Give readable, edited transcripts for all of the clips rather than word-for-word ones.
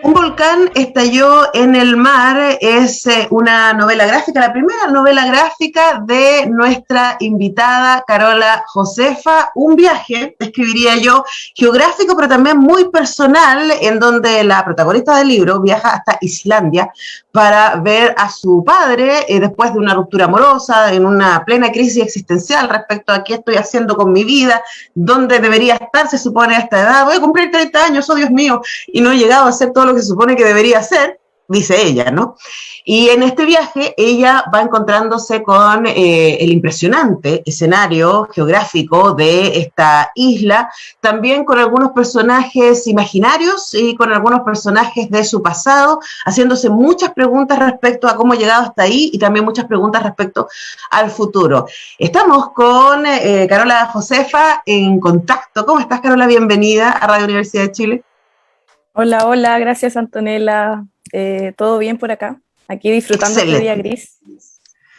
Un volcán estalló en el mar es una novela gráfica, la primera novela gráfica de nuestra invitada Carola Josefa, un viaje, describiría yo, geográfico pero también muy personal, en donde la protagonista del libro viaja hasta Islandia para ver a su padre después de una ruptura amorosa, en una plena crisis existencial respecto a qué estoy haciendo con mi vida, dónde debería estar, se supone, a esta edad, voy a cumplir 30 años, oh Dios mío, y no he llegado a hacer todo lo que se supone que debería hacer, dice ella, ¿no? Y en este viaje ella va encontrándose con el impresionante escenario geográfico de esta isla, también con algunos personajes imaginarios y con algunos personajes de su pasado, haciéndose muchas preguntas respecto a cómo ha llegado hasta ahí y también muchas preguntas respecto al futuro. Estamos con Carola Josefa en contacto. ¿Cómo estás, Carola? Bienvenida a Radio Universidad de Chile. Hola, hola, gracias Antonella. ¿Todo bien por acá? Aquí disfrutando este día gris.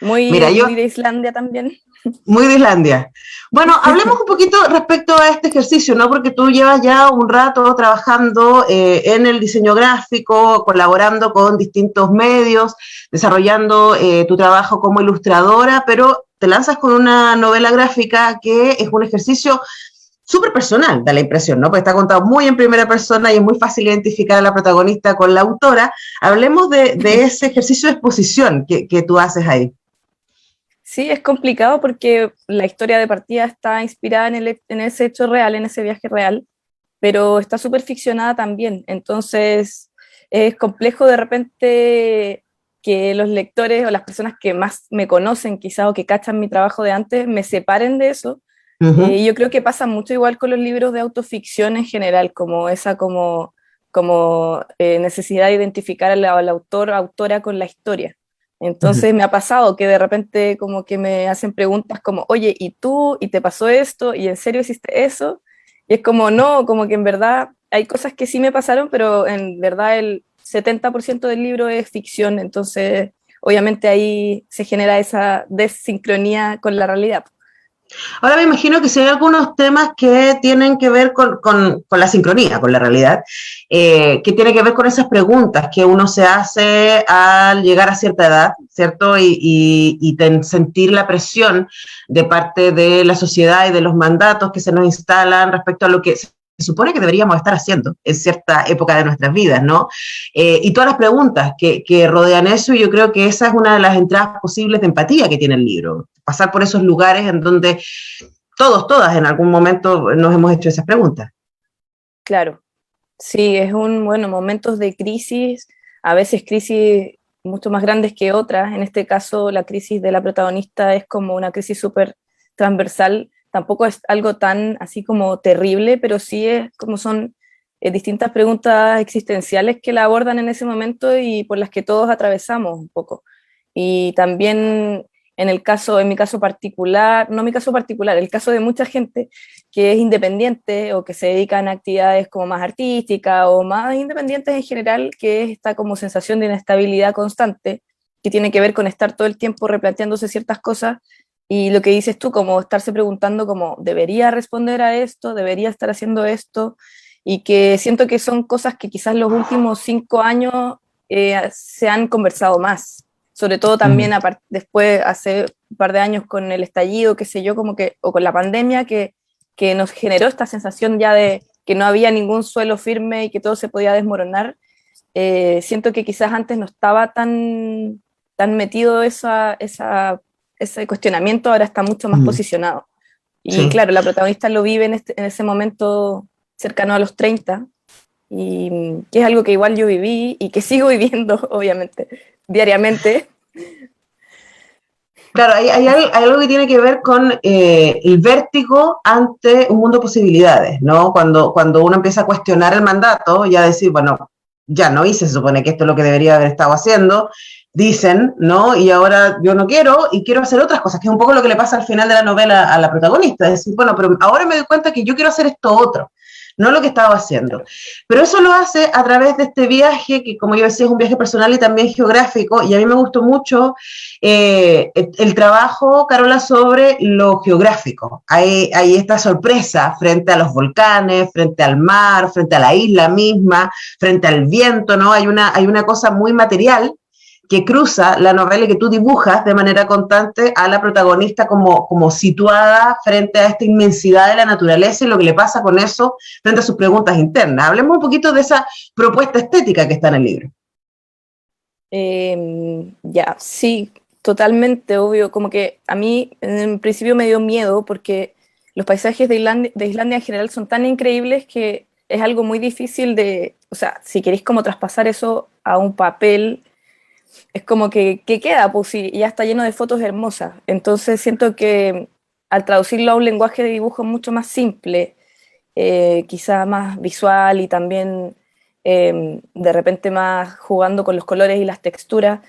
Mira, Muy de Islandia también. Muy de Islandia. Bueno, hablemos un poquito respecto a este ejercicio, ¿no? Porque tú llevas ya un rato trabajando en el diseño gráfico, colaborando con distintos medios, desarrollando tu trabajo como ilustradora, pero te lanzas con una novela gráfica que es un ejercicio súper personal, da la impresión, ¿no? Porque está contado muy en primera persona y es muy fácil identificar a la protagonista con la autora. Hablemos de ese ejercicio de exposición que tú haces ahí. Sí, es complicado porque la historia de partida está inspirada en ese hecho real, en ese viaje real, pero está súper ficcionada también. Entonces es complejo de repente que los lectores o las personas que más me conocen quizás o que cachan mi trabajo de antes me separen de eso. Yo creo que pasa mucho igual con los libros de autoficción en general, como esa necesidad de identificar al autor o autora con la historia. Entonces me ha pasado que de repente como que me hacen preguntas como, oye, ¿y tú? ¿Y te pasó esto? ¿Y en serio hiciste eso? Y es como, no, como que en verdad hay cosas que sí me pasaron, pero en verdad el 70% del libro es ficción, entonces obviamente ahí se genera esa desincronía con la realidad. Ahora me imagino que si hay algunos temas que tienen que ver con la sincronía, con la realidad, que tiene que ver con esas preguntas que uno se hace al llegar a cierta edad, ¿cierto? Sentir la presión de parte de la sociedad y de los mandatos que se nos instalan respecto a lo que se supone que deberíamos estar haciendo en cierta época de nuestras vidas, ¿no? Y todas las preguntas que rodean eso, y yo creo que esa es una de las entradas posibles de empatía que tiene el libro, pasar por esos lugares en donde todas en algún momento nos hemos hecho esas preguntas. Claro, sí, momentos de crisis, a veces crisis mucho más grandes que otras. En este caso, la crisis de la protagonista es como una crisis súper transversal. Tampoco es algo tan así como terrible, pero sí es como son distintas preguntas existenciales que la abordan en ese momento y por las que todos atravesamos un poco. Y también en mi caso particular, no mi caso particular, el caso de mucha gente que es independiente o que se dedican a actividades como más artísticas o más independientes en general, que es esta como sensación de inestabilidad constante, que tiene que ver con estar todo el tiempo replanteándose ciertas cosas, y lo que dices tú, como estarse preguntando como, ¿debería responder a esto? ¿Debería estar haciendo esto? Y que siento que son cosas que quizás los últimos 5 años se han conversado más, sobre todo también después, hace un par de años con el estallido, qué sé yo, como que, o con la pandemia, que nos generó esta sensación ya de que no había ningún suelo firme y que todo se podía desmoronar. Siento que quizás antes no estaba tan metido ese cuestionamiento, ahora está mucho más posicionado. Y Sí. claro, la protagonista lo vive en ese momento cercano a los 30, y que es algo que igual yo viví y que sigo viviendo, obviamente, diariamente. Claro, hay algo que tiene que ver con el vértigo ante un mundo de posibilidades, ¿no? Cuando uno empieza a cuestionar el mandato y a decir, bueno, ya no hice, se supone que esto es lo que debería haber estado haciendo, dicen, ¿no? Y ahora yo no quiero y quiero hacer otras cosas, que es un poco lo que le pasa al final de la novela a la protagonista, es decir, bueno, pero ahora me doy cuenta que yo quiero hacer esto otro, no lo que estaba haciendo. Pero eso lo hace a través de este viaje, que como yo decía es un viaje personal y también geográfico, y a mí me gustó mucho el trabajo, Carola, sobre lo geográfico. Hay esta sorpresa frente a los volcanes, frente al mar, frente a la isla misma, frente al viento, ¿no? Hay una cosa muy material que cruza la novela y que tú dibujas de manera constante a la protagonista como situada frente a esta inmensidad de la naturaleza y lo que le pasa con eso frente a sus preguntas internas. Hablemos un poquito de esa propuesta estética que está en el libro. Ya, sí, totalmente obvio. Como que a mí en principio me dio miedo porque los paisajes de Islandia en general son tan increíbles que es algo muy difícil de, o sea, si queréis como traspasar eso a un papel, es como que queda, pues sí, ya está lleno de fotos hermosas. Entonces siento que al traducirlo a un lenguaje de dibujo mucho más simple, quizá más visual y también de repente más jugando con los colores y las texturas,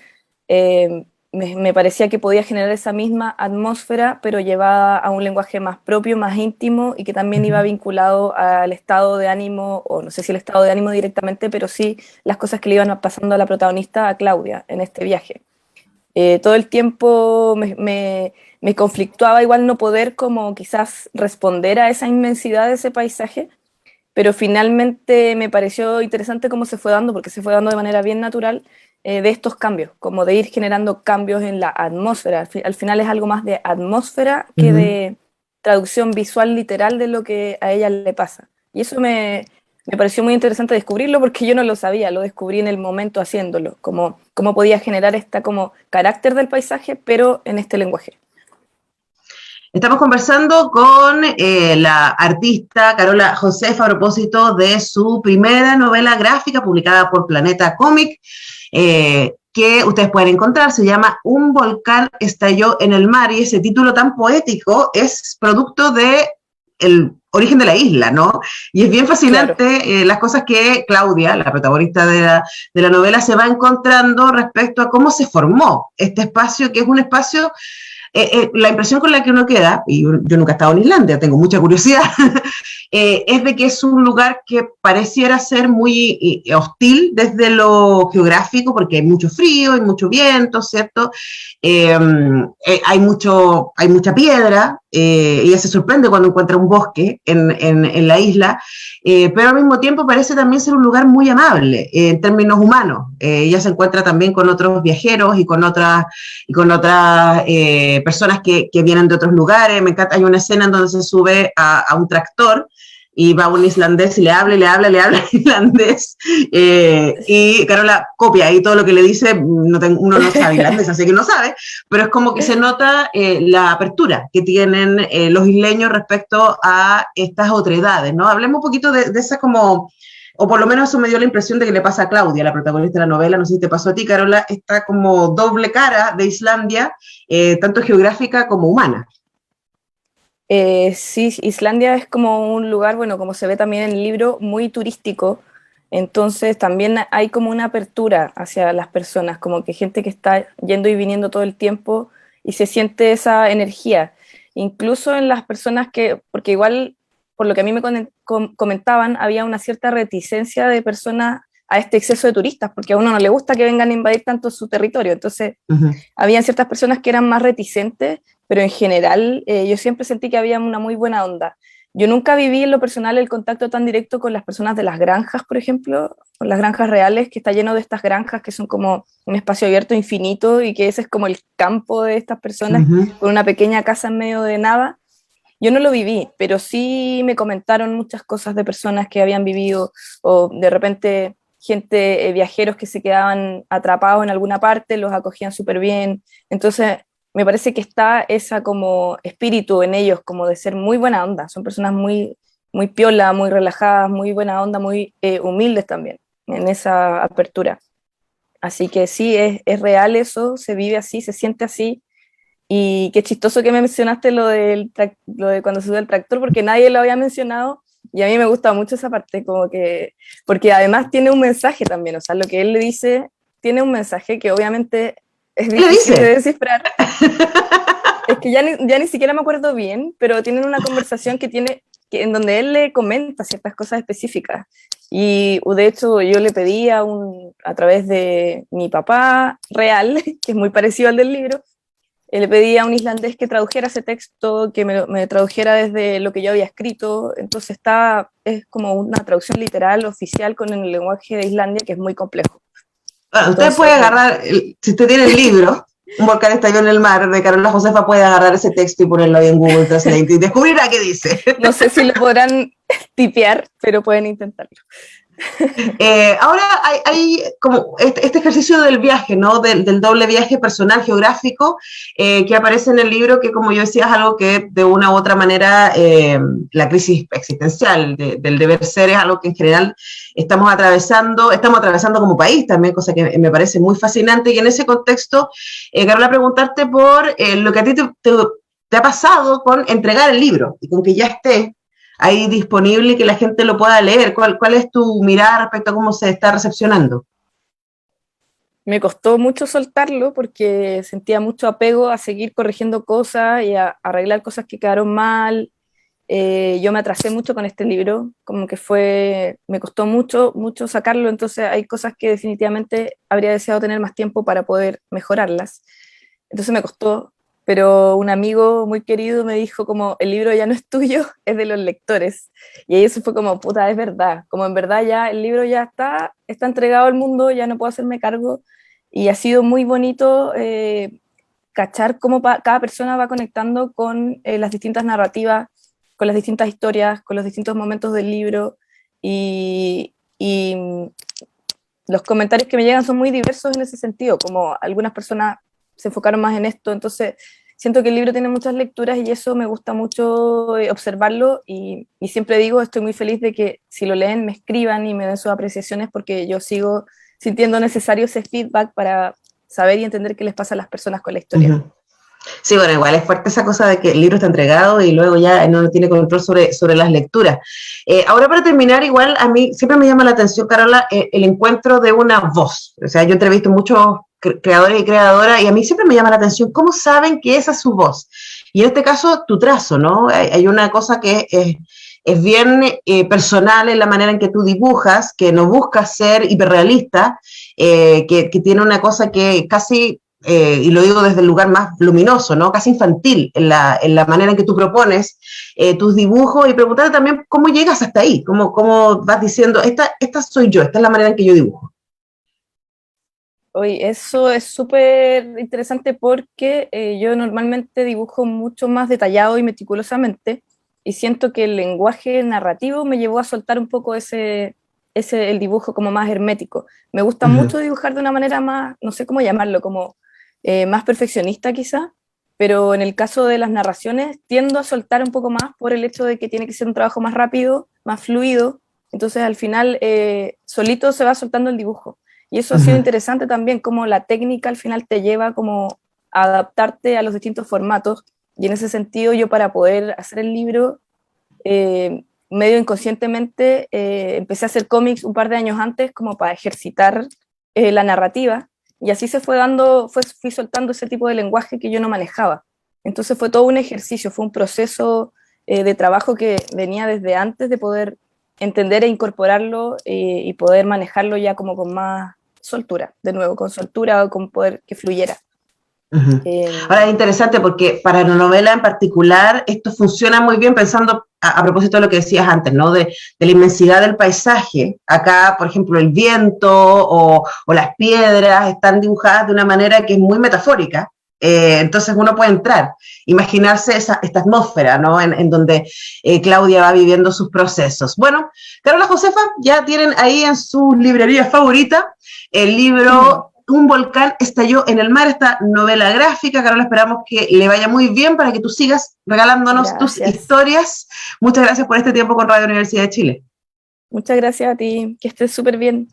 me parecía que podía generar esa misma atmósfera, pero llevada a un lenguaje más propio, más íntimo y que también iba vinculado al estado de ánimo, o no sé si el estado de ánimo directamente, pero sí las cosas que le iban pasando a la protagonista, a Claudia, en este viaje. Todo el tiempo me conflictuaba igual no poder como quizás responder a esa inmensidad de ese paisaje, pero finalmente me pareció interesante cómo se fue dando, porque se fue dando de manera bien natural, de estos cambios, como de ir generando cambios en la atmósfera. Al final es algo más de atmósfera que de traducción visual literal de lo que a ella le pasa. Y eso me pareció muy interesante descubrirlo porque yo no lo sabía, lo descubrí en el momento haciéndolo, como cómo podía generar esta como carácter del paisaje, pero en este lenguaje. Estamos conversando con la artista Carola Josefa a propósito de su primera novela gráfica publicada por Planeta Cómic, que ustedes pueden encontrar, se llama Un volcán estalló en el mar, y ese título tan poético es producto de el origen de la isla, ¿no? Y es bien fascinante claro. Las cosas que Claudia, la protagonista de la novela, se va encontrando respecto a cómo se formó este espacio, que es un espacio la impresión con la que uno queda, y yo nunca he estado en Islandia, tengo mucha curiosidad, es de que es un lugar que pareciera ser muy hostil desde lo geográfico, porque hay mucho frío, hay mucho viento, ¿cierto? Hay mucha piedra, ella se sorprende cuando encuentra un bosque en la isla, pero al mismo tiempo parece también ser un lugar muy amable en términos humanos. Ella se encuentra también con otros viajeros y con otras personas que vienen de otros lugares. Me encanta, hay una escena en donde se sube a un tractor y va un islandés y le habla en islandés, y Carola copia ahí todo lo que le dice. Uno no sabe islandés, así que no sabe, pero es como que se nota la apertura que tienen los isleños respecto a estas otredades, ¿no? Hablemos un poquito de esa como, o por lo menos eso me dio la impresión de que le pasa a Claudia, la protagonista de la novela, no sé si te pasó a ti, Carola, esta como doble cara de Islandia, tanto geográfica como humana. Sí, Islandia es como un lugar, bueno, como se ve también en el libro, muy turístico, entonces también hay como una apertura hacia las personas, como que gente que está yendo y viniendo todo el tiempo y se siente esa energía, incluso en las personas porque igual, por lo que a mí me comentaban, había una cierta reticencia de personas a este exceso de turistas, porque a uno no le gusta que vengan a invadir tanto su territorio, entonces habían ciertas personas que eran más reticentes, pero en general yo siempre sentí que había una muy buena onda. Yo nunca viví en lo personal el contacto tan directo con las personas de las granjas, por ejemplo, con las granjas reales, que está lleno de estas granjas que son como un espacio abierto infinito y que ese es como el campo de estas personas, con una pequeña casa en medio de nada. Yo no lo viví, pero sí me comentaron muchas cosas de personas que habían vivido, o de repente gente, viajeros que se quedaban atrapados en alguna parte, los acogían súper bien. Entonces me parece que está esa como espíritu en ellos, como de ser muy buena onda. Son personas muy, muy piola, muy relajadas, muy buena onda, muy humildes también, en esa apertura. Así que sí, es real eso, se vive así, se siente así. Y qué chistoso que me mencionaste lo de cuando se sube el tractor, porque nadie lo había mencionado, y a mí me gusta mucho esa parte, como que, porque además tiene un mensaje también, o sea, lo que él le dice tiene un mensaje que obviamente es difícil de descifrar. Es que ya ni siquiera me acuerdo bien, pero tienen una conversación que tiene en donde él le comenta ciertas cosas específicas. Y de hecho yo le pedí a través de mi papá real, que es muy parecido al del libro, le pedí a un islandés que tradujera ese texto, que me tradujera desde lo que yo había escrito. Entonces es como una traducción literal, oficial, con el lenguaje de Islandia, que es muy complejo. Bueno, Entonces, usted puede agarrar, si usted tiene el libro, Un volcán estalló en el mar, de Carola Josefa, puede agarrar ese texto y ponerlo ahí en Google Translate y descubrirá qué dice. No sé si lo podrán tipear, pero pueden intentarlo. Ahora hay como este ejercicio del viaje, ¿no? Del doble viaje personal geográfico que aparece en el libro, que como yo decía es algo que de una u otra manera la crisis existencial del deber ser es algo que en general estamos atravesando como país también, cosa que me parece muy fascinante. Y en ese contexto, Carola, preguntarte por lo que a ti te ha pasado con entregar el libro y con que ya esté ahí disponible y que la gente lo pueda leer. ¿Cuál es tu mirada respecto a cómo se está recepcionando? Me costó mucho soltarlo porque sentía mucho apego a seguir corrigiendo cosas y a arreglar cosas que quedaron mal. Yo me atrasé mucho con este libro, como que me costó mucho, mucho sacarlo, entonces hay cosas que definitivamente habría deseado tener más tiempo para poder mejorarlas. Entonces me costó, pero un amigo muy querido me dijo como, el libro ya no es tuyo, es de los lectores. Y ahí eso fue como, puta, es verdad, como en verdad ya el libro ya está entregado al mundo, ya no puedo hacerme cargo. Y ha sido muy bonito cachar cómo cada persona va conectando con las distintas narrativas, con las distintas historias, con los distintos momentos del libro. Y los comentarios que me llegan son muy diversos en ese sentido, como algunas personas se enfocaron más en esto, entonces siento que el libro tiene muchas lecturas y eso me gusta mucho observarlo y siempre digo, estoy muy feliz de que si lo leen me escriban y me den sus apreciaciones porque yo sigo sintiendo necesario ese feedback para saber y entender qué les pasa a las personas con la historia. Uh-huh. Sí, bueno, igual es fuerte esa cosa de que el libro está entregado y luego ya no tiene control sobre las lecturas. Ahora para terminar, igual a mí siempre me llama la atención, Carola, el encuentro de una voz. O sea, yo entrevisto muchos creadores y creadoras y a mí siempre me llama la atención cómo saben que esa es su voz. Y en este caso, tu trazo, ¿no? Hay una cosa que es bien personal en la manera en que tú dibujas, que no buscas ser hiperrealista, que tiene una cosa que casi... y lo digo desde el lugar más luminoso, ¿no? Casi infantil, en la manera en que tú propones tus dibujos y preguntarte también cómo llegas hasta ahí, cómo vas diciendo, esta soy yo, esta es la manera en que yo dibujo. Oye, eso es súper interesante porque yo normalmente dibujo mucho más detallado y meticulosamente y siento que el lenguaje narrativo me llevó a soltar un poco el dibujo como más hermético. Me gusta mucho dibujar de una manera más, no sé cómo llamarlo, como más perfeccionista quizá, pero en el caso de las narraciones tiendo a soltar un poco más por el hecho de que tiene que ser un trabajo más rápido, más fluido, entonces al final solito se va soltando el dibujo. Y eso ha sido interesante también, como la técnica al final te lleva como a adaptarte a los distintos formatos, y en ese sentido yo para poder hacer el libro, medio inconscientemente, empecé a hacer cómics un par de años antes como para ejercitar la narrativa, y así fui soltando ese tipo de lenguaje que yo no manejaba. Entonces fue todo un ejercicio, fue un proceso de trabajo que venía desde antes de poder entender e incorporarlo y poder manejarlo ya como con más soltura, de nuevo, con soltura o con poder que fluyera. Ahora es interesante porque para la novela en particular esto funciona muy bien pensando a propósito de lo que decías antes, ¿no? De la inmensidad del paisaje. Acá, por ejemplo, el viento o las piedras están dibujadas de una manera que es muy metafórica. Entonces uno puede entrar, imaginarse esta atmósfera, ¿no? En donde Claudia va viviendo sus procesos. Bueno, Carola Josefa, ya tienen ahí en su librería favorita el libro Un volcán estalló en el mar, esta novela gráfica. Carola, esperamos que le vaya muy bien para que tú sigas regalándonos tus historias. Muchas gracias por este tiempo con Radio Universidad de Chile. Muchas gracias a ti, que estés súper bien.